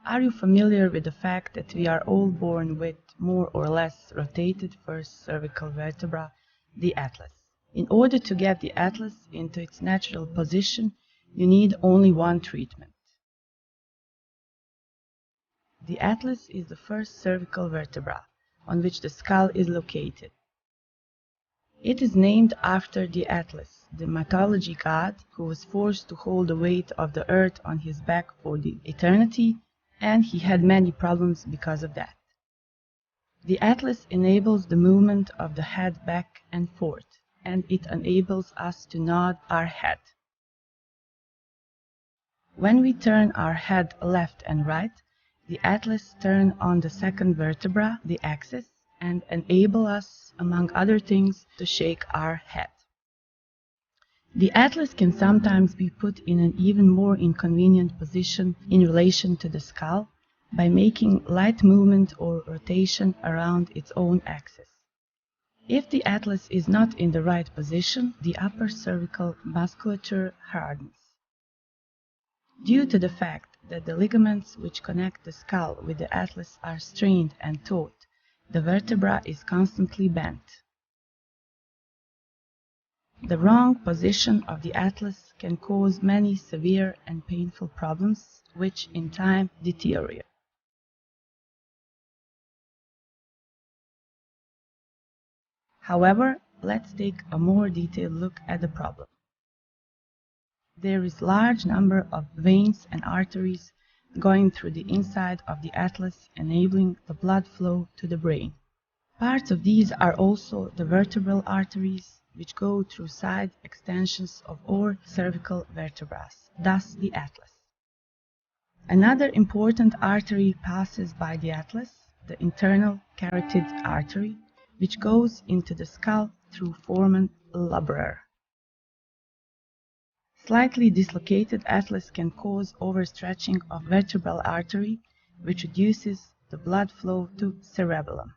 Are you familiar with the fact that we are all born with more or less rotated first cervical vertebra, the atlas? In order to get the atlas into its natural position, you need only one treatment. The atlas is the first cervical vertebra on which the skull is located. It is named after the Atlas, the mythology god who was forced to hold the weight of the earth on his back for the eternity, and he had many problems because of that. The Atlas enables the movement of the head back and forth, and it enables us to nod our head. When we turn our head left and right, the Atlas turns on the second vertebra, the axis, and enable us, among other things, to shake our head. The atlas can sometimes be put in an even more inconvenient position in relation to the skull by making light movement or rotation around its own axis. If the atlas is not in the right position, the upper cervical musculature hardens. Due to the fact that the ligaments which connect the skull with the atlas are strained and taut, the vertebra is constantly bent. The wrong position of the atlas can cause many severe and painful problems, which in time deteriorate. However, let's take a more detailed look at the problem. There is a large number of veins and arteries going through the inside of the atlas, enabling the blood flow to the brain. Parts of these are also the vertebral arteries, which go through side extensions of all cervical vertebrae, thus the atlas. Another important artery passes by the atlas, the internal carotid artery, which goes into the skull through foramen labrar. Slightly dislocated atlas can cause overstretching of vertebral artery, which reduces the blood flow to cerebellum.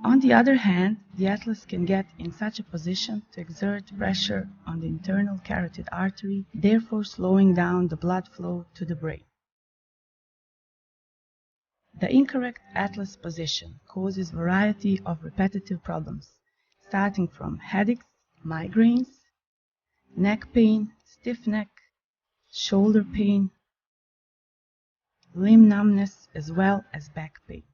On the other hand, the atlas can get in such a position to exert pressure on the internal carotid artery, therefore slowing down the blood flow to the brain. The incorrect atlas position causes a variety of repetitive problems, starting from headaches, migraines, neck pain, stiff neck, shoulder pain, limb numbness, as well as back pain.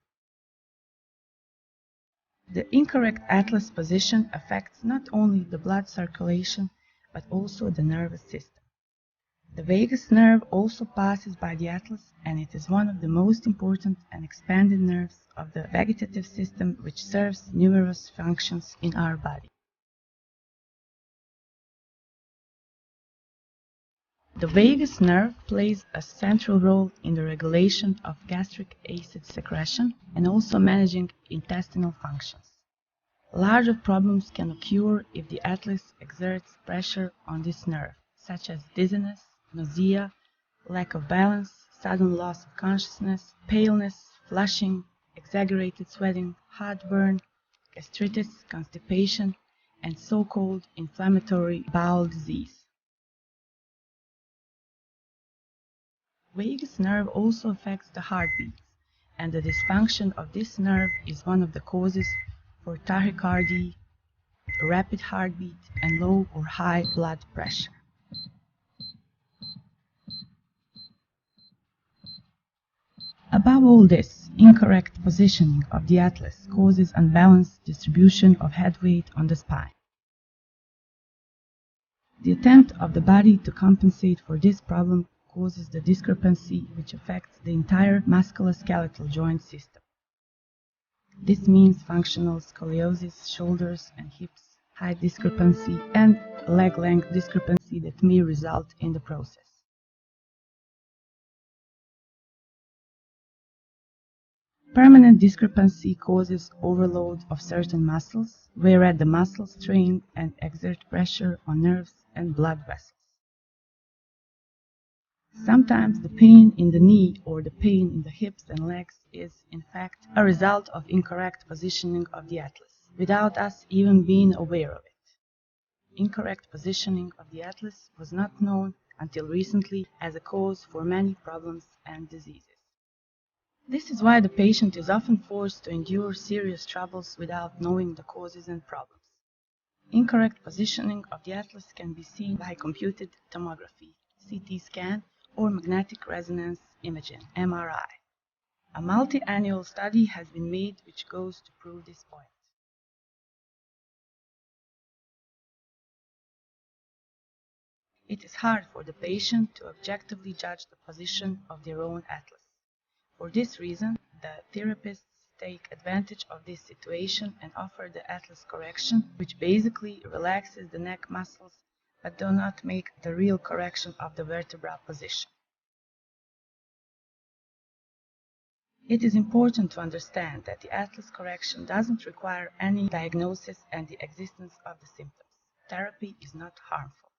The incorrect atlas position affects not only the blood circulation, but also the nervous system. The vagus nerve also passes by the atlas, and it is one of the most important and expanded nerves of the vegetative system, which serves numerous functions in our body. The vagus nerve plays a central role in the regulation of gastric acid secretion and also managing intestinal functions. Larger problems can occur if the atlas exerts pressure on this nerve, such as dizziness, nausea, lack of balance, sudden loss of consciousness, paleness, flushing, exaggerated sweating, heartburn, gastritis, constipation, and so-called inflammatory bowel disease. Vagus nerve also affects the heartbeat, and the dysfunction of this nerve is one of the causes for tachycardia, rapid heartbeat, and low or high blood pressure. Above all this, incorrect positioning of the atlas causes unbalanced distribution of head weight on the spine. The attempt of the body to compensate for this problem causes the discrepancy which affects the entire musculoskeletal joint system. This means functional scoliosis, shoulders and hips, height discrepancy, and leg length discrepancy that may result in the process. Permanent discrepancy causes overload of certain muscles, whereas the muscles strain and exert pressure on nerves and blood vessels. Sometimes the pain in the knee or the pain in the hips and legs is, in fact, a result of incorrect positioning of the atlas, without us even being aware of it. Incorrect positioning of the atlas was not known until recently as a cause for many problems and diseases. This is why the patient is often forced to endure serious troubles without knowing the causes and problems. Incorrect positioning of the atlas can be seen by computed tomography, CT scan, or magnetic resonance imaging, MRI. A multi-annual study has been made which goes to prove this point. It is hard for the patient to objectively judge the position of their own atlas. For this reason, the therapists take advantage of this situation and offer the atlas correction, which basically relaxes the neck muscles but do not make the real correction of the vertebra position. It is important to understand that the atlas correction doesn't require any diagnosis and the existence of the symptoms. Therapy is not harmful.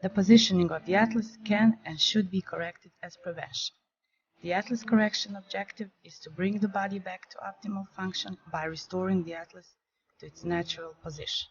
The positioning of the atlas can and should be corrected as prevention. The atlas correction objective is to bring the body back to optimal function by restoring the atlas to its natural position.